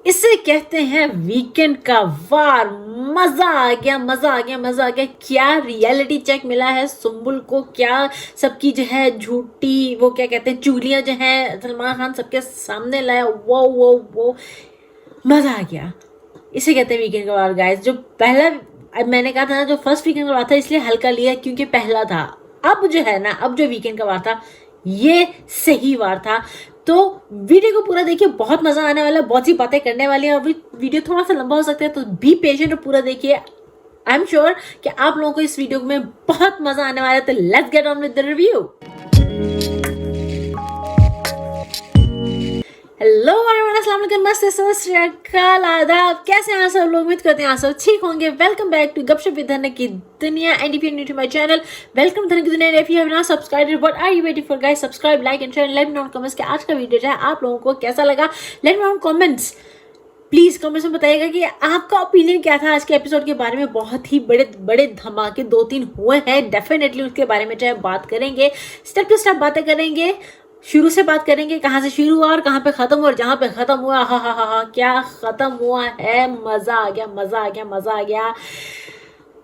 इसे कहते हैं वीकेंड का वार। मजा आ गया, मजा आ गया, मजा आ गया। क्या रियलिटी चेक मिला है सुम्बुल को, क्या सबकी जो है झूठी वो क्या कहते हैं चुगलियां जो है सलमान खान सबके सामने लाया। वो मजा आ गया। इसे कहते हैं वीकेंड का वार गाइस। जो पहला मैंने कहा था ना, जो फर्स्ट वीकेंड का वार था इसलिए हल्का लिया क्योंकि पहला था। अब जो है ना, अब जो वीकेंड का वार था ये सही वार था। तो वीडियो को पूरा देखिए, बहुत मजा आने वाला है, बहुत सी बातें करने वाली है। अभी वीडियो थोड़ा सा लंबा हो सकता है तो बी पेशेंट और पूरा देखिए। आई एम श्योर कि आप लोगों को इस वीडियो में बहुत मजा आने वाला है। तो let's get on with the review. Hello everyone, अस्सलाम वालेकुम, मस्त आदाब। कैसे हैं आप सब लोग? उम्मीद करते हैं आप सब ठीक होंगे। वेलकम बैक टू गपशप विद धन की दुनिया। And if you new to my channel, welcome धन की दुनिया। If you have not subscribed, what are you waiting for guys? Subscribe, like and share. Let me know in comments कि आज का वीडियो जो है आप लोगों को कैसा लगा। Late me know in comments, please comments में बताइएगा कि आपका ओपिनियन क्या था आज के एपिसोड के बारे में। बहुत ही बड़े बड़े धमाके 2-3 हुए हैं, डेफिनेटली उसके बारे में चाहे बात करेंगे, स्टेप टू स्टेप बातें करेंगे। शुरू से बात करेंगे, कहाँ से शुरू हुआ और कहाँ पे खत्म हुआ, और जहाँ पे खत्म हुआ हा क्या खत्म हुआ है। मजा आ गया, मजा आ गया, मजा आ गया,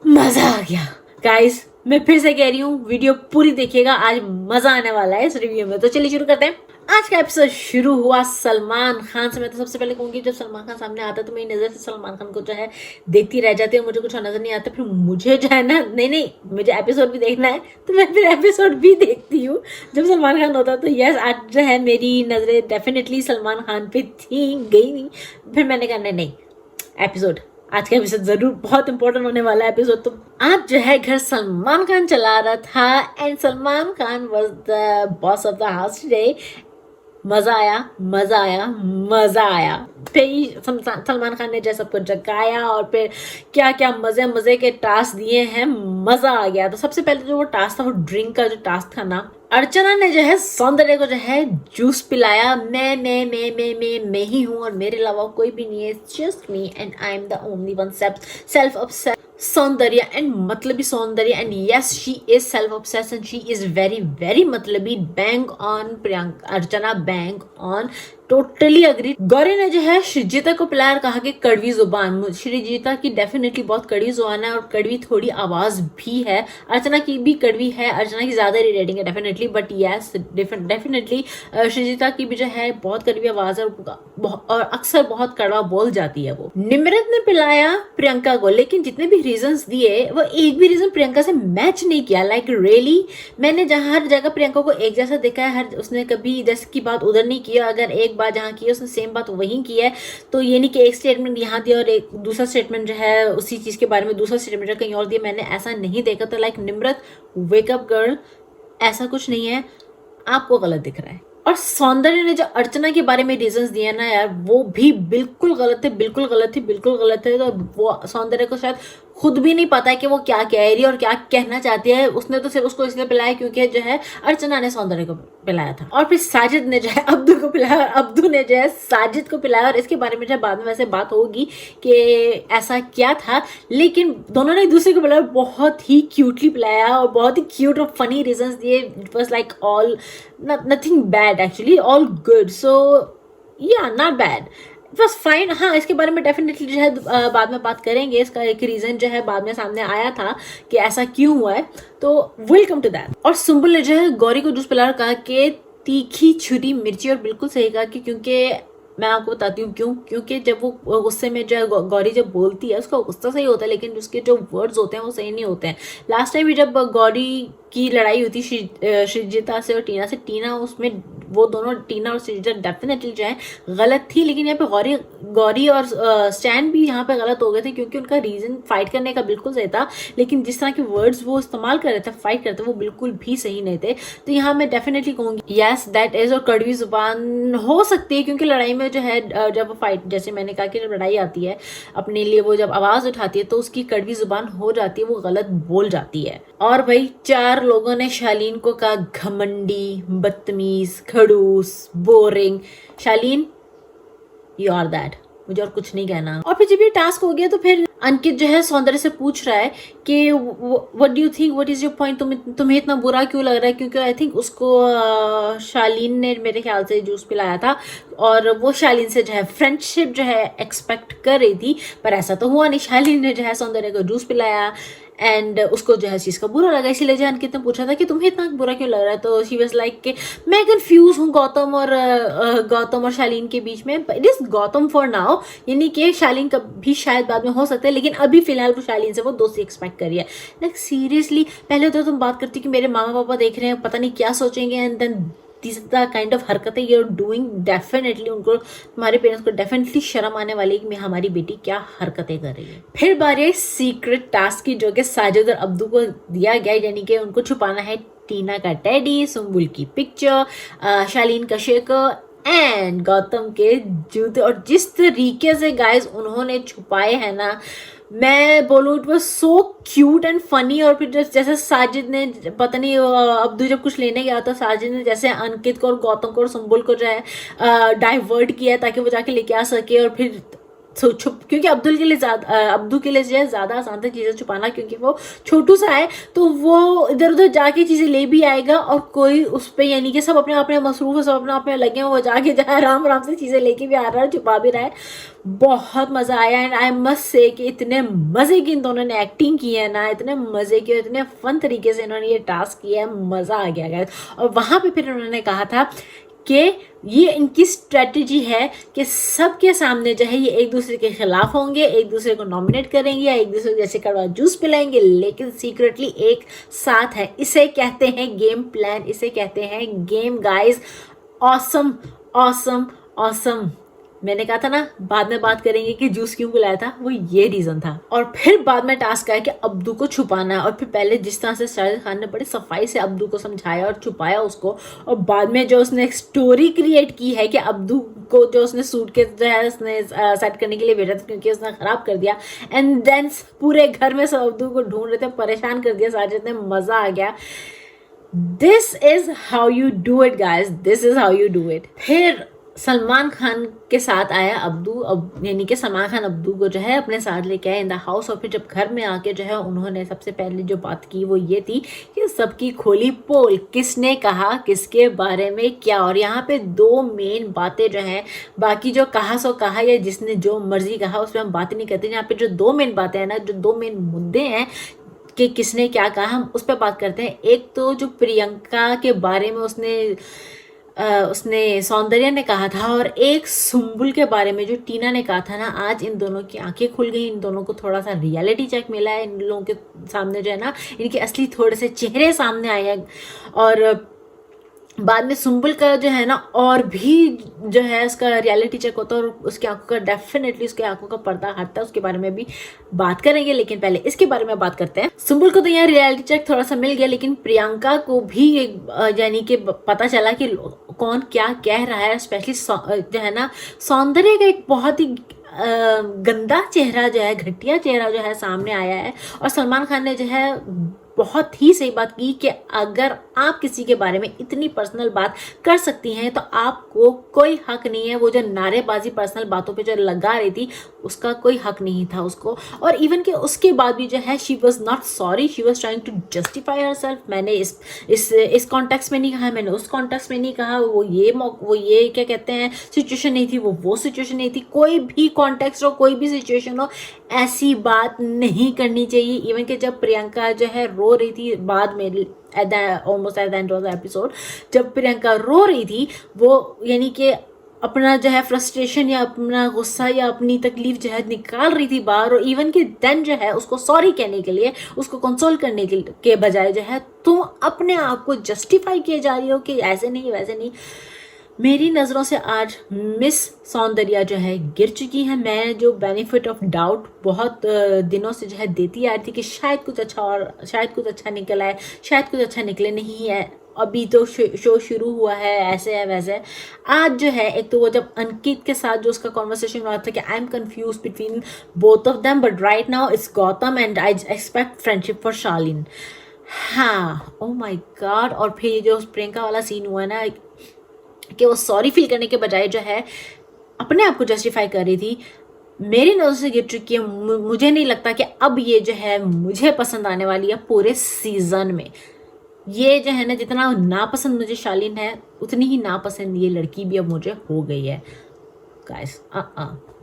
मजा आ गया गाइस। मैं फिर से कह रही हूँ, वीडियो पूरी देखिएगा, आज मजा आने वाला है इस रिव्यू में। तो चलिए शुरू करते हैं। आज का एपिसोड शुरू हुआ सलमान खान से। मैं तो सबसे पहले कहूंगी, जब सलमान खान सामने आता है तो मेरी नजर से सलमान खान को जो है देखती रह जाती है, मुझे कुछ नजर नहीं आता। फिर मुझे जो है ना, नहीं मुझे एपिसोड भी देखना है तो मैं फिर एपिसोड भी देखती हूँ जब सलमान खान होता है। तो यस, आज जो है मेरी नजरें डेफिनेटली सलमान खान पे थी, गई नहीं। फिर मैंने कहा नहीं, एपिसोड, आज का एपिसोड जरूर बहुत इंपॉर्टेंट होने वाला है एपिसोड। तो आज जो है घर सलमान खान चला रहा था and Salman Khan was the boss of the house today. मजा आया, मजा आया, मजा आया। फिर सलमान खान ने जैसे सबको जगाया और फिर क्या क्या मजे मजे के टास्क दिए हैं, मजा आ गया। तो सबसे पहले जो वो टास्क था, वो ड्रिंक का जो टास्क था ना, अर्चना ने जो है सौंदर्य को जो है जूस पिलाया। मैं ही हूँ और मेरे अलावा कोई भी नहीं है, just me and I am the only one self obsessed Saundarya and मतलबी Saundarya. And yes, she is self obsessed and she is very मतलबी। Bank on Priyanka, Archana bank on, totally agree. Gauri ने जो है श्रीजीता को पिलाया और कहा कि कड़वी जुबान। श्रीजीता की डेफिनेटली बहुत कड़वी जुबान है और कड़वी थोड़ी आवाज भी है। अर्चना की भी कड़वी है, अर्चना की ज्यादा इरिटेटिंग है definitely, but yes definitely Sreejita की भी जो है बहुत कड़वी आवाज है और अक्सर बहुत कड़वा बोल जाती है वो। निमृत ने पिलाया प्रियंका को, लेकिन जितने भी रीजंस दिए वो एक भी रीजन प्रियंका से मैच नहीं किया। लाइक रियली, मैंने जहाँ हर जगह प्रियंका को एक जैसा देखा है, हर उसने कभी इधर की बात उधर नहीं किया। अगर एक बात जहाँ की है उसने सेम बात वहीं की है। तो ये नहीं कि एक स्टेटमेंट यहाँ दिया और एक दूसरा स्टेटमेंट जो है उसी चीज के बारे में दूसरा स्टेटमेंट कहीं और दिया, मैंने ऐसा नहीं देखा। तो लाइक निमृत, वेकअप गर्ल, ऐसा कुछ नहीं है, आपको गलत दिख रहा है। और सौंदर्य ने जो अर्चना के बारे में रीजंस दिए ना यार, वो भी बिल्कुल गलत है, बिल्कुल गलत है, बिल्कुल गलत है। तो वो सौंदर्य को शायद खुद भी नहीं पता है कि वो क्या कह रही है और क्या कहना चाहती है। उसने तो सिर्फ उसको इसलिए पिलाया क्योंकि जो है अर्चना ने सौंदर्य को पिलाया था। और फिर साजिद ने जो है अब्दू को पिलाया और अब्दू ने जो है साजिद को पिलाया। और इसके बारे में जो बाद में वैसे बात होगी कि ऐसा क्या था, लेकिन दोनों ने एक दूसरे को पिलाया, बहुत ही क्यूटली पिलाया और बहुत ही क्यूट और फनी रीजंस दिए। It was like all nothing bad, actually all good. So yeah not bad, it was fine. हाँ, इसके बारे में डेफिनेटली जो है बाद में बात करेंगे। इसका एक रीजन जो है बाद में सामने आया था कि ऐसा क्यों हुआ है, तो विल कम टू दैट। और सुम्बुल ने जो है गौरी को जूस पिलाकर कहा कि तीखी छुरी मिर्ची, और बिल्कुल सही कहा कि क्योंकि मैं आपको बताती हूँ क्यों। क्योंकि जब वो गुस्से में जो है गौरी जब बोलती है, उसका गुस्सा सही होता है लेकिन उसके जो वर्ड्स होते हैं वो सही नहीं होते हैं। लास्ट टाइम भी जब गौरी की लड़ाई हुई थी श्रीजिता से और टीना से, टीना उसमें वो दोनों, टीना और श्रीजिता डेफिनेटली जो है गलत थी। लेकिन यहाँ पे गौरी और स्टैन भी यहाँ पे गलत हो गए थे क्योंकि उनका रीजन फाइट करने का बिल्कुल सही था, लेकिन जिस तरह के वर्ड्स वो इस्तेमाल कर रहे थे फाइट करते वो बिल्कुल भी सही नहीं थे। तो यहाँ मैं डेफिनेटली कहूँगी यस दैट इज। और कड़वी जुबान हो सकती है क्योंकि लड़ाई में जो है जब फाइट, जैसे मैंने कहा कि जब लड़ाई आती है अपने लिए, वो जब आवाज उठाती है तो उसकी कड़वी जुबान हो जाती है, वो गलत बोल जाती है। और भाई 4 लोगों ने शालीन को कहा घमंडी, बदतमीज, खड़ूस, boring. Shalin, you are that, मुझे और कुछ नहीं कहना। और फिर जब ये टास्क हो गया तो फिर अंकित जो है सौंदर्य से पूछ रहा है कि what do you think, what is your point, तुम्हें इतना बुरा क्यों लग रहा है, क्योंकि आई थिंक उसको शालीन ने मेरे ख्याल से जूस पिलाया था और वो शालीन से जो है फ्रेंडशिप जो है एक्सपेक्ट कर रही थी, पर ऐसा तो हुआ नहीं। शालीन ने जो है सौंदर्य को जूस पिलाया एंड उसको जो है चीज़ का बुरा लगा, इसीलिए जो अंकित ने पूछा था कि तुम्हें इतना बुरा क्यों लग रहा है, तो शी वाज लाइक कि मैं कंफ्यूज हूँ गौतम और शालीन के बीच में। It is Gautam for now, यानी कि शालीन कभी शायद बाद में हो सकता है, लेकिन अभी फिलहाल वो शालीन से वो दोस्ती एक्सपेक्ट कर रही है। लाइक सीरियसली, पहले तो तुम बात करती कि मेरे मामा पापा देख रहे हैं, पता नहीं क्या सोचेंगे, and then this the kind of हरकतें यू आर डूइंग, डेफिनेटली उनको, तुम्हारे पेरेंट्स को डेफिनेटली शर्म आने वाली है कि मैं हमारी बेटी क्या हरकतें कर रही है। फिर बारी है सीक्रेट टास्क की, जो कि साजिद और अब्दू को दिया गया, यानी कि उनको छुपाना है टीना का टेडी, सुम्बुल की पिक्चर, शालीन का शेकर एंड गौतम के जूते। और जिस तरीके से गाइस उन्होंने छुपाए हैं ना, मैं बोलूँ it was so cute and funny. और फिर जैसे साजिद ने, पता नहीं अब्दू जब कुछ लेने गया तो साजिद ने जैसे अंकित को और गौतम को और सुम्बुल को जो है डाइवर्ट किया ताकि वो जाके लेके आ सके, और फिर क्योंकि अब्दू के लिए जो है ज़्यादा आसान था चीज़ें छुपाना, क्योंकि वो छोटू सा है, तो वो इधर उधर जाके चीज़ें ले भी आएगा और कोई उस पर, यानी कि सब अपने अपने मसरूफ है, सब अपने अपने लगे हैं, वो जाके जो है आराम आराम से चीज़ें लेके भी आ रहा है, छुपा भी रहा है। बहुत मज़ा आया एंड आई मस्ट से कि इतने मज़े की इन दोनों ने एक्टिंग की है ना, इतने मज़े की और इतने फन तरीके से इन्होंने ये टास्क किया है, मज़ा आ गया गाइस। और वहाँ पे फिर उन्होंने कहा था कि ये इनकी स्ट्रेटजी है कि सबके सामने जो है ये एक दूसरे के खिलाफ होंगे, एक दूसरे को नॉमिनेट करेंगे या एक दूसरे को जैसे कड़वा जूस पिलाएंगे, लेकिन सीक्रेटली एक साथ है। इसे कहते हैं गेम प्लान, इसे कहते हैं game guys. Awesome awesome awesome. मैंने कहा था ना बाद में बात करेंगे कि जूस क्यों पिलाया था, वो ये रीजन था। और फिर बाद में टास्क आया कि अब्दू को छुपाना है, और फिर पहले जिस तरह से शाहिद खान ने बड़ी सफाई से अब्दू को समझाया और छुपाया उसको, और बाद में जो उसने एक स्टोरी क्रिएट की है कि अब्दू को जो उसने सूट के जो है उसने सेट करने के लिए भेजा था क्योंकि उसने खराब कर दिया, एंड देन पूरे घर में सब अब्दू को ढूंढ रहे थे, परेशान कर दिया साजिद ने, मजा आ गया। This is how you do it guys, this is how you do it. फिर सलमान खान के साथ आया अब्दू, यानी कि सलमान खान अब्दू को जो है अपने साथ लेके आए इन द हाउस। और फिर जब घर में आके जो है उन्होंने सबसे पहले जो बात की वो ये थी कि सबकी खोली पोल, किसने कहा किसके बारे में क्या। और यहाँ पे दो मेन बातें जो हैं, बाकी जो कहा सो कहा या जिसने जो मर्जी कहा उस पर हम बात नहीं करते। यहाँ पे जो दो मेन बातें हैं ना, जो दो मेन मुद्दे हैं कि किसने क्या कहा, हम उस पर बात करते हैं। एक तो जो प्रियंका के बारे में उसने सौंदर्य ने कहा था, और एक सुम्बुल के बारे में जो टीना ने कहा था ना। आज इन दोनों की आंखें खुल गई, इन दोनों को थोड़ा सा रियलिटी चेक मिला है, इन लोगों के सामने जो है ना इनके असली थोड़े से चेहरे सामने आए हैं। और बाद में सुम्बुल का जो है ना और भी जो है उसका रियलिटी चेक होता है, और उसकी आंखों का डेफिनेटली उसकी आंखों का पर्दा हटता है, उसके बारे में भी बात करेंगे। लेकिन पहले इसके बारे में बात करते हैं। सुम्बुल को तो यहाँ रियलिटी चेक थोड़ा सा मिल गया, लेकिन प्रियंका को भी यानी कि पता चला कि कौन क्या कह रहा है। स्पेशली जो है ना सौंदर्य का एक बहुत ही गंदा चेहरा जो है, घटिया चेहरा जो है सामने आया है। और सलमान खान ने जो है बहुत ही सही बात की कि अगर आप किसी के बारे में इतनी पर्सनल बात कर सकती हैं तो आपको कोई हक नहीं है। वो जो नारेबाजी पर्सनल बातों पे जो लगा रही थी उसका कोई हक नहीं था उसको। और इवन कि उसके बाद भी जो है she was not sorry, she was trying to justify herself. मैंने इस कॉन्टेक्स्ट में नहीं कहा, मैंने उस कॉन्टेक्स्ट में नहीं कहा, वो ये क्या कहते हैं सिचुएशन नहीं थी, वो सिचुएशन नहीं थी। कोई भी कॉन्टेक्स्ट हो, कोई भी सिचुएशन हो, ऐसी बात नहीं करनी चाहिए। इवन कि जब प्रियंका जो है रो रही थी बाद में almost at the end of the episode, जब प्रियंका रो रही थी वो यानी कि अपना जो है फ्रस्ट्रेशन या अपना गुस्सा या अपनी तकलीफ जो है निकाल रही थी बाहर। और इवन कि देन जो है उसको सॉरी कहने के लिए, उसको कंसोल करने के बजाय जो है तुम अपने आप को जस्टिफाई किए जा रही हो कि ऐसे नहीं वैसे नहीं। मेरी नज़रों से आज मिस सौंदर्या जो है गिर चुकी हैं। मैं जो बेनिफिट ऑफ डाउट बहुत दिनों से जो है देती आ रही थी कि शायद कुछ अच्छा और शायद कुछ अच्छा निकल आए, शायद कुछ अच्छा निकले, नहीं है। अभी तो शो शुरू हुआ है, ऐसे है वैसे है। आज जो है एक तो वो जब अंकित के साथ जो उसका कॉन्वर्सेशन हुआ था कि I am confuse between both of them but right now it's Gautam and I expect friendship for Shaleen. हाँ, ओ माय गॉड। और फिर जो प्रियंका वाला सीन हुआ ना कि वो सॉरी फील करने के बजाय जो है अपने आप को जस्टिफाई कर रही थी, मेरी नज़र से गिर चुकी है। मुझे नहीं लगता कि अब ये जो है मुझे पसंद आने वाली है पूरे सीजन में। ये जो है ना, जितना नापसंद मुझे शालीन है उतनी ही नापसंद ये लड़की भी अब मुझे हो गई है। गाइस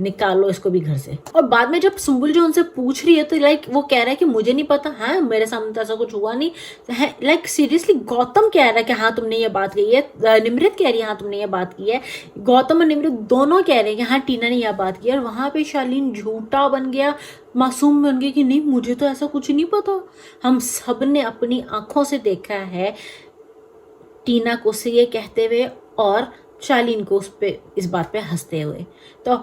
निकालो इसको भी घर से। और बाद में जब सुम्बुल जो उनसे पूछ रही है तो लाइक वो कह रहा है कि मुझे नहीं पता, हाँ मेरे सामने तो ऐसा कुछ हुआ नहीं है। लाइक सीरियसली गौतम कह रहा है कि हाँ तुमने ये बात कही है, निमृत कह रही है हाँ तुमने ये बात की है, गौतम और निमृत दोनों कह रहे हैं कि हाँ टीना ने यह बात की है। और वहां पे शालीन झूठा बन गया, मासूम बन गई कि नहीं मुझे तो ऐसा कुछ नहीं पता। हम सब ने अपनी आंखों से देखा है टीना को से ये कहते हुए और शालीन को इस बात पे हंसते हुए। तो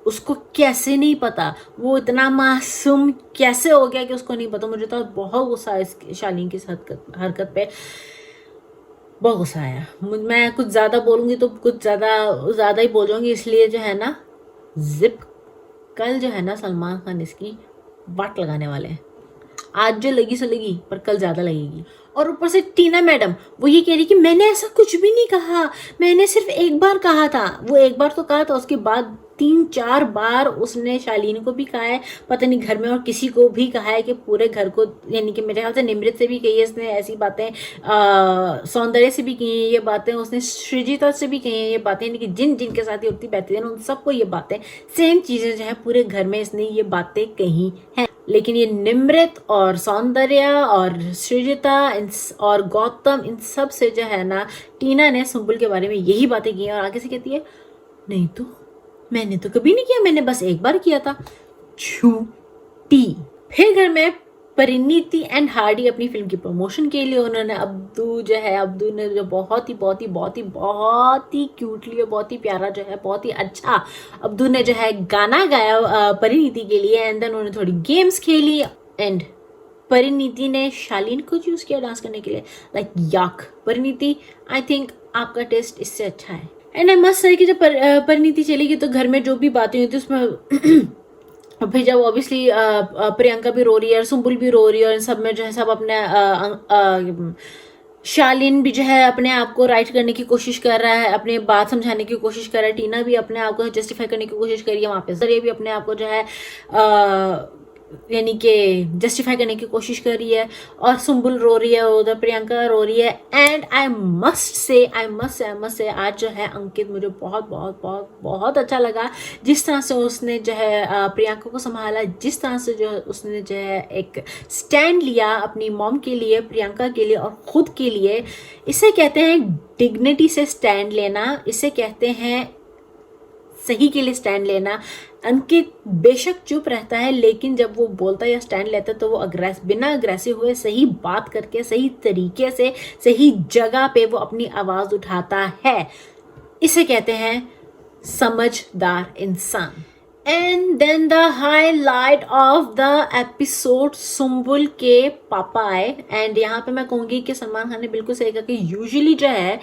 उसको कैसे नहीं पता, वो इतना मासूम कैसे हो गया कि उसको नहीं पता। मुझे तो बहुत गुस्सा है इस शालीन की हरकत पे, बहुत गुस्सा आया। मैं कुछ ज़्यादा बोलूँगी तो कुछ ज़्यादा ही बोल जाऊँगी, इसलिए जो है ना जिप कल जो है ना सलमान खान इसकी वाट लगाने वाले हैं। आज जो लगी सो लगी, पर कल ज़्यादा लगेगी। और ऊपर से टीना मैडम वो ये कह रही कि मैंने ऐसा कुछ भी नहीं कहा, मैंने सिर्फ एक बार कहा था। वो एक बार तो कहा था, उसके बाद 3-4 बार उसने शालीन को भी कहा है, पता नहीं घर में और किसी को भी कहा है कि पूरे घर को, यानी कि मेरे ख्याल से निमृत से भी कही है इसने ऐसी बातें, सौंदर्य से भी की हैं ये बातें, उसने सृजिता से भी कही हैं ये बातें, यानी कि जिन जिनके साथ ये उठती बैठती है उन सबको ये बातें, सेम चीज़ें जो है पूरे घर में इसने ये बातें कही हैं। लेकिन ये निमृत और सौंदर्य और सृजिता और गौतम, इन सब से जो है ना टीना ने सुम्बुल के बारे में यही बातें की हैं। और आगे से कहती है नहीं तो मैंने तो कभी नहीं किया, मैंने बस एक बार किया था। झूठी। फिर घर में परिणीति एंड हार्डी अपनी फिल्म की प्रमोशन के लिए उन्होंने अब्दू ने जो बहुत ही क्यूटली और बहुत ही प्यारा जो है, बहुत ही अच्छा अब्दू ने जो है गाना गाया परिणीति के लिए। एंड देन उन्होंने थोड़ी गेम्स खेली एंड परिणीति ने शालीन को चूज किया डांस करने के लिए। Like yak Parineeti, I think आपका टेस्ट इससे अच्छा है। एंड आई मस्ट से कि जब परिणीति चली गई तो घर में जो भी बातें हुई थी उसमें फिर जब ऑब्वियसली प्रियंका भी रो रही है और सुम्बुल भी रो रही है और इन सब में जो है सब अपने शालीन भी जो है अपने आप को राइट करने की कोशिश कर रहा है, अपने बात समझाने की कोशिश कर रहा है, टीना भी अपने आप को जस्टिफाई करने की कोशिश कर रही है वहाँ पे, सर ये भी अपने आप को जो है यानी कि जस्टिफाई करने की कोशिश कर रही है और सुम्बुल रो रही है, उधर प्रियंका रो रही है। एंड आई मस्ट से आज जो है अंकित मुझे बहुत अच्छा लगा, जिस तरह से उसने जो है प्रियंका को संभाला, जिस तरह से जो उसने जो है एक स्टैंड लिया अपनी मॉम के लिए, प्रियंका के लिए और खुद के लिए। इसे कहते हैं डिग्निटी से स्टैंड लेना, इसे कहते हैं सही के लिए स्टैंड लेना। अंकित बेशक चुप रहता है, लेकिन जब वो बोलता है या स्टैंड लेता है तो वो बिना अग्रेसिव हुए सही बात करके सही तरीके से सही जगह पे वो अपनी आवाज उठाता है। इसे कहते हैं समझदार इंसान। And then the highlight of the episode, Sumbul के पापा आए। एंड यहाँ पे मैं कहूँगी कि सलमान खान ने बिल्कुल सही कहा कि यूजुअली जो है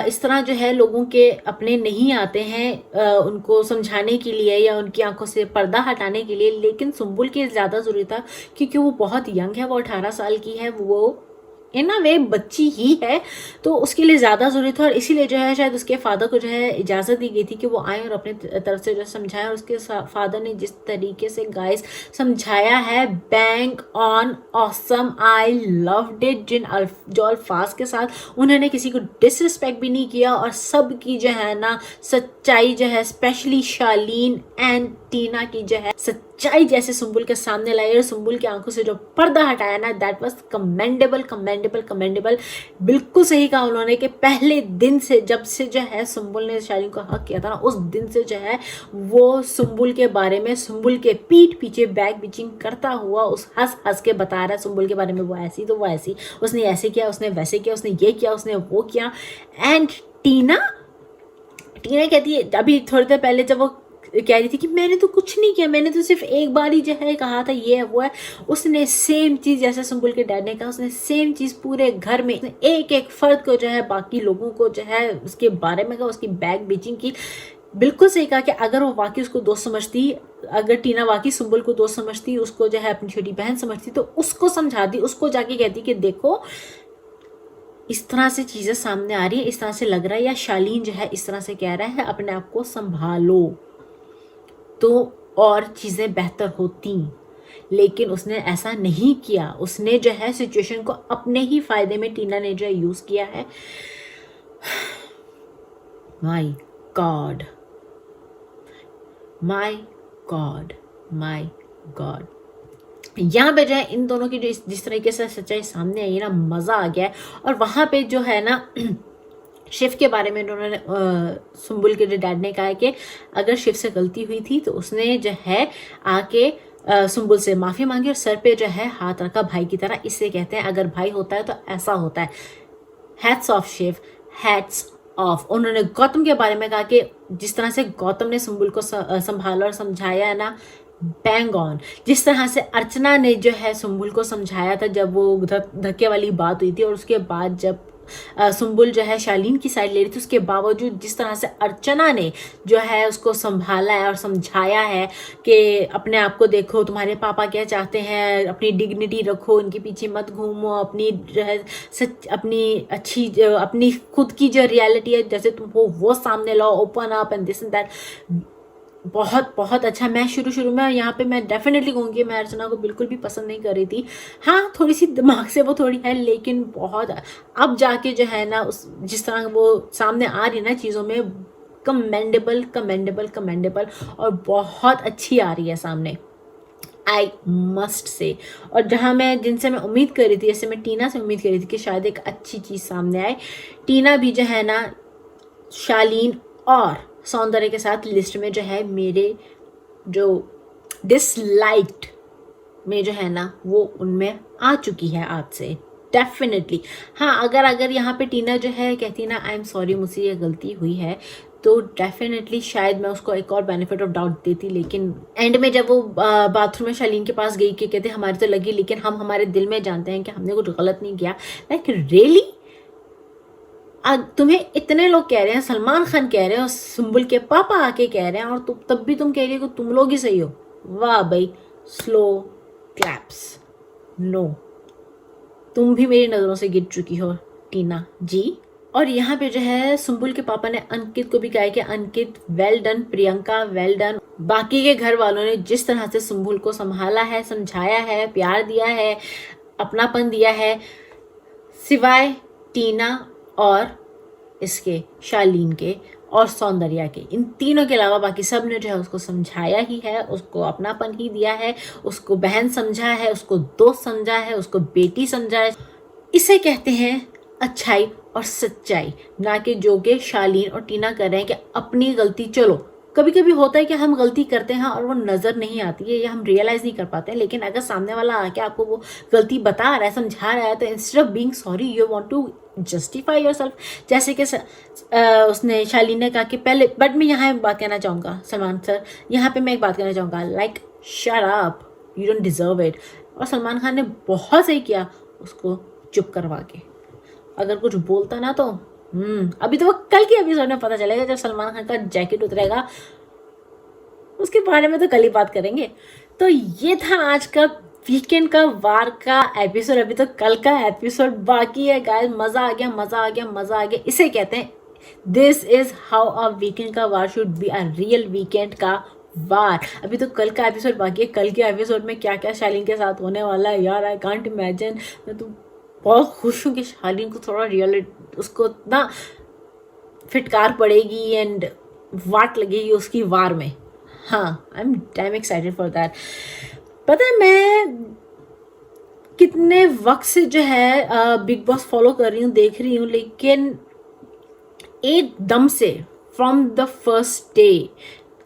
इस तरह जो है लोगों के अपने नहीं आते हैं उनको समझाने के लिए या उनकी आंखों से पर्दा हटाने के लिए, लेकिन सुम्बुल के ज़्यादा ज़रूरी था क्योंकि वो बहुत यंग है, वो 18 साल की है, वो इन ना वे बच्ची ही है, तो उसके लिए ज़्यादा ज़रूरी था। और इसीलिए जो है शायद उसके फादर को जो है इजाज़त दी गई थी कि वो आए और अपने तरफ से जो समझाया। और उसके फादर ने जिस तरीके से गाइस समझाया है, bank on awesome, I loved it. जो अल्फाज के साथ उन्होंने किसी को डिसरिस्पेक्ट भी नहीं किया और सब की जो है ना सच्चाई जो है, स्पेशली शालीन एंड टीना की जो है सच्चाई जैसे सुम्बुल के सामने लाई और सुम्बुल की आंखों से जो पर्दा हटाया ना, दैट वाज कमेंडेबल। बिल्कुल सही कहा उन्होंने कि पहले दिन से जब से जो है सुम्बुल ने शालीन को हक किया था ना, उस दिन से जो है वो सुम्बुल के बारे में, सुम्बुल के पीठ पीछे बैक बिचिंग करता हुआ उस हंस के बता रहा है सुम्बुल के बारे में, वो ऐसी तो वो ऐसी, उसने ऐसे किया, उसने वैसे किया, उसने ये किया, उसने वो किया। एंड टीना कहती है, अभी थोड़ी देर पहले जब वो कह रही थी कि मैंने तो कुछ नहीं किया, मैंने तो सिर्फ एक बार ही जो है कहा था ये है वो है, उसने सेम चीज़ जैसे सुम्बुल के डैड ने कहा, उसने सेम चीज़ पूरे घर में एक एक फर्द को जो है, बाकी लोगों को जो है उसके बारे में कहा, उसकी बैक बीचिंग की। बिल्कुल सही कहा कि अगर वो वाकई उसको दोस्त समझती, अगर टीना वाकई सुम्बुल को दोस्त समझती, उसको जो है अपनी छोटी बहन समझती, तो उसको समझाती, उसको जाके कहती कि देखो इस तरह से चीज़ें सामने आ रही है, इस तरह से लग रहा है, या शालीन जो है इस तरह से कह रहा है अपने आप को संभालो, तो और चीज़ें बेहतर होती। लेकिन उसने ऐसा नहीं किया, उसने जो है सिचुएशन को अपने ही फायदे में टीना ने जो है यूज़ किया है। My God, my God, my God. यहाँ पे जो है इन दोनों की जो जिस तरीके से सच्चाई सामने आई ना, मज़ा आ गया है। और वहाँ पे जो है ना शिव के बारे में उन्होंने सुम्बुल के जो डैड ने कहा है कि अगर शिव से गलती हुई थी तो उसने जो है आके सुम्बुल से माफ़ी मांगी और सर पे जो है हाथ रखा भाई की तरह। इससे कहते हैं अगर भाई होता है तो ऐसा होता है। Hats off Shiv, hats off. उन्होंने गौतम के बारे में कहा कि जिस तरह से गौतम ने सुम्बुल को संभाला और समझाया है ना, बैंग ऑन। जिस तरह से अर्चना ने जो है सुम्बुल को समझाया था जब वो धक्के वाली बात हुई थी, और उसके बाद जब सुम्बुल जो है शालीन की साइड ले रही थी, उसके बावजूद जिस तरह से अर्चना ने जो है उसको संभाला है और समझाया है कि अपने आप को देखो, तुम्हारे पापा क्या चाहते हैं, अपनी डिग्निटी रखो, इनके पीछे मत घूमो, अपनी जो है अपनी अच्छी अपनी खुद की जो रियलिटी है जैसे तुम वो सामने लाओ, open up and this and that. बहुत बहुत अच्छा। मैं शुरू में यहाँ पे मैं डेफिनेटली कहूँगी मैं अर्चना को बिल्कुल भी पसंद नहीं कर रही थी। हाँ, थोड़ी सी दिमाग से वो थोड़ी है, लेकिन बहुत अब जाके जो है ना उस जिस तरह वो सामने आ रही है ना चीज़ों में, कमेंडेबल कमेंडेबल कमेंडेबल, और बहुत अच्छी आ रही है सामने, आई मस्ट से। और जहाँ मैं जिनसे मैं उम्मीद कर रही थी, जैसे मैं टीना से उम्मीद कर रही थी कि शायद एक अच्छी चीज़ सामने आए, टीना भी जो है ना शालीन और सौंदर्य के साथ लिस्ट में जो है मेरे जो डिसलाइक्ड में जो है ना वो उनमें आ चुकी है आज से डेफिनेटली। हाँ, अगर यहाँ पे टीना जो है कहती ना आई एम सॉरी मुझसे ये गलती हुई है, तो डेफिनेटली शायद मैं उसको एक और बेनिफिट ऑफ डाउट देती। लेकिन एंड में जब वो बाथरूम में शालीन के पास गई कि कहते हमारी तो लगी, लेकिन हम हमारे दिल में जानते हैं कि हमने कुछ गलत नहीं किया। लाइक रियली, तुम्हें इतने लोग कह रहे हैं, सलमान खान कह रहे हैं और सुम्बुल के पापा आके कह रहे हैं, और तब भी तुम कह रही हो कि तुम लोग ही सही हो। वाह भाई, स्लो क्लैप्स। नो, तुम भी मेरी नज़रों से गिर चुकी हो टीना जी। और यहाँ पे जो है सुम्बुल के पापा ने अंकित को भी कहा है कि Ankit well done, Priyanka well done. बाकी के घर वालों ने जिस तरह से सुम्बुल को संभाला है, समझाया है, प्यार दिया है, अपनापन दिया है, सिवाय टीना और इसके शालीन के और सौंदर्या के, इन तीनों के अलावा बाकी सब ने जो है उसको समझाया ही है, उसको अपनापन ही दिया है, उसको बहन समझा है, उसको दोस्त समझा है, उसको बेटी समझा है। इसे कहते हैं अच्छाई और सच्चाई, ना कि जो कि शालीन और टीना कर रहे हैं कि अपनी गलती। चलो कभी कभी होता है कि हम गलती करते हैं और वो नज़र नहीं आती है या हम रियलाइज़ नहीं कर पाते हैं, लेकिन अगर सामने वाला आके आपको वो गलती बता रहा है, समझा रहा है, तो instead of being sorry you want to justify yourself. जैसे कि उसने शालीन ने कहा कि पहले, बट मैं यहाँ एक बात कहना चाहूँगा सलमान सर, यहाँ पे मैं एक बात कहना चाहूँगा, like shut up, you don't deserve it. और सलमान खान ने बहुत सही किया उसको चुप करवा के। अगर कुछ बोलता ना तो अभी तो वो कल की एपिसोड में पता चलेगा जब सलमान खान का जैकेट उतरेगा, उसके बारे में तो कल ही बात करेंगे। तो ये था आज का वीकेंड का वार का एपिसोड। अभी तो कल का एपिसोड बाकी है गाइस। मज़ा आ गया, मज़ा आ गया, मज़ा आ गया। इसे कहते हैं this is how a weekend का वार should be, a real weekend का वार। अभी तो कल का एपिसोड बाकी है। कल के एपिसोड में क्या क्या शालीन के साथ होने वाला है यार, आई कांट इमेजिन। मैं तो बहुत खुश हूँ कि शालीन को थोड़ा रियल, उसको ना फिटकार पड़ेगी एंड वाट लगेगी उसकी वार में। हाँ, I am damn excited for that. पता है मैं कितने वक्त से जो है बिग बॉस फॉलो कर रही हूँ, देख रही हूँ, लेकिन एकदम से फ्रॉम द फर्स्ट डे,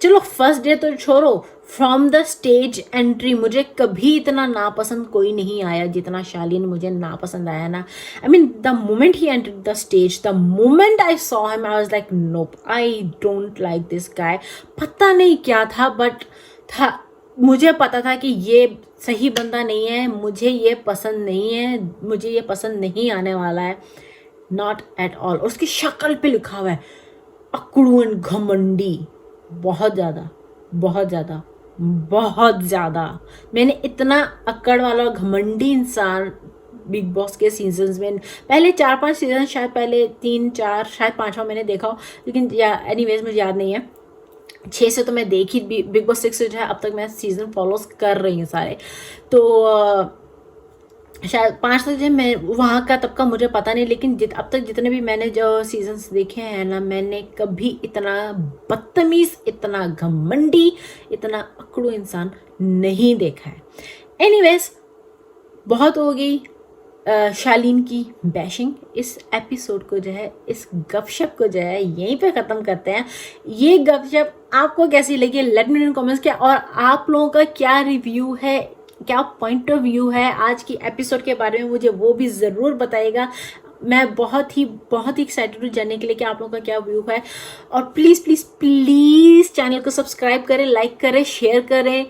चलो फर्स्ट डे तो छोड़ो, फ्रॉम द स्टेज एंट्री मुझे कभी इतना नापसंद कोई नहीं आया जितना शालीन मुझे नापसंद आया ना। I mean the moment he entered the stage, the moment I saw him I was like nope, I don't like this guy. पता नहीं क्या था, बट था, मुझे पता था कि ये सही बंदा नहीं है, मुझे ये पसंद नहीं है, मुझे ये पसंद नहीं आने वाला है, नॉट एट ऑल। और उसकी शक्ल पे लिखा हुआ है अकड़ू एंड घमंडी। बहुत ज़्यादा, बहुत ज़्यादा, बहुत ज़्यादा। मैंने इतना अक्कड़ वाला और घमंडी इंसान बिग बॉस के सीजन्स में। पहले 4-5 सीजन, शायद पहले 3-4, शायद 5वां मैंने देखा हो, लेकिन या एनीवेज मुझे याद नहीं है। 6 से तो मैं देखी, बिग बॉस 6 से जो है अब तक मैं सीज़न फॉलोज कर रही हूँ सारे। तो शायद 5 तक जो मैं वहाँ का तब का मुझे पता नहीं, लेकिन अब तक जितने भी मैंने जो सीजन्स देखे हैं ना, मैंने कभी इतना बदतमीज़, इतना घमंडी, इतना अकड़ू इंसान नहीं देखा है। एनीवेज, बहुत हो गई शालीन की बैशिंग। इस एपिसोड को जो है, इस गपशप को जो है यहीं पे ख़त्म करते हैं। ये गपशप आपको कैसी लगी, late me know in comments क्या, और आप लोगों का क्या रिव्यू है, क्या पॉइंट ऑफ व्यू है आज की एपिसोड के बारे में, मुझे वो भी ज़रूर बताइएगा। मैं बहुत ही एक्साइटेड हूँ जानने के लिए कि आप लोगों का क्या व्यू है। और प्लीज़ प्लीज़ प्लीज़ चैनल को सब्सक्राइब करें, लाइक करें, शेयर करें।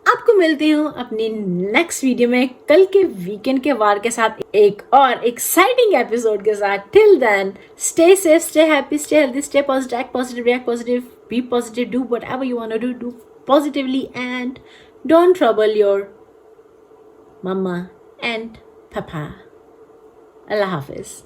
आपको मिलती हूँ अपनी नेक्स्ट वीडियो में कल के वीकेंड के वार के साथ, एक और एक्साइटिंग एपिसोड के साथ। Till then, stay safe, stay happy, stay healthy, stay positive, act positive, react positive, be positive, do whatever you want to do positively, and don't trouble your mama and papa. Allah Hafiz.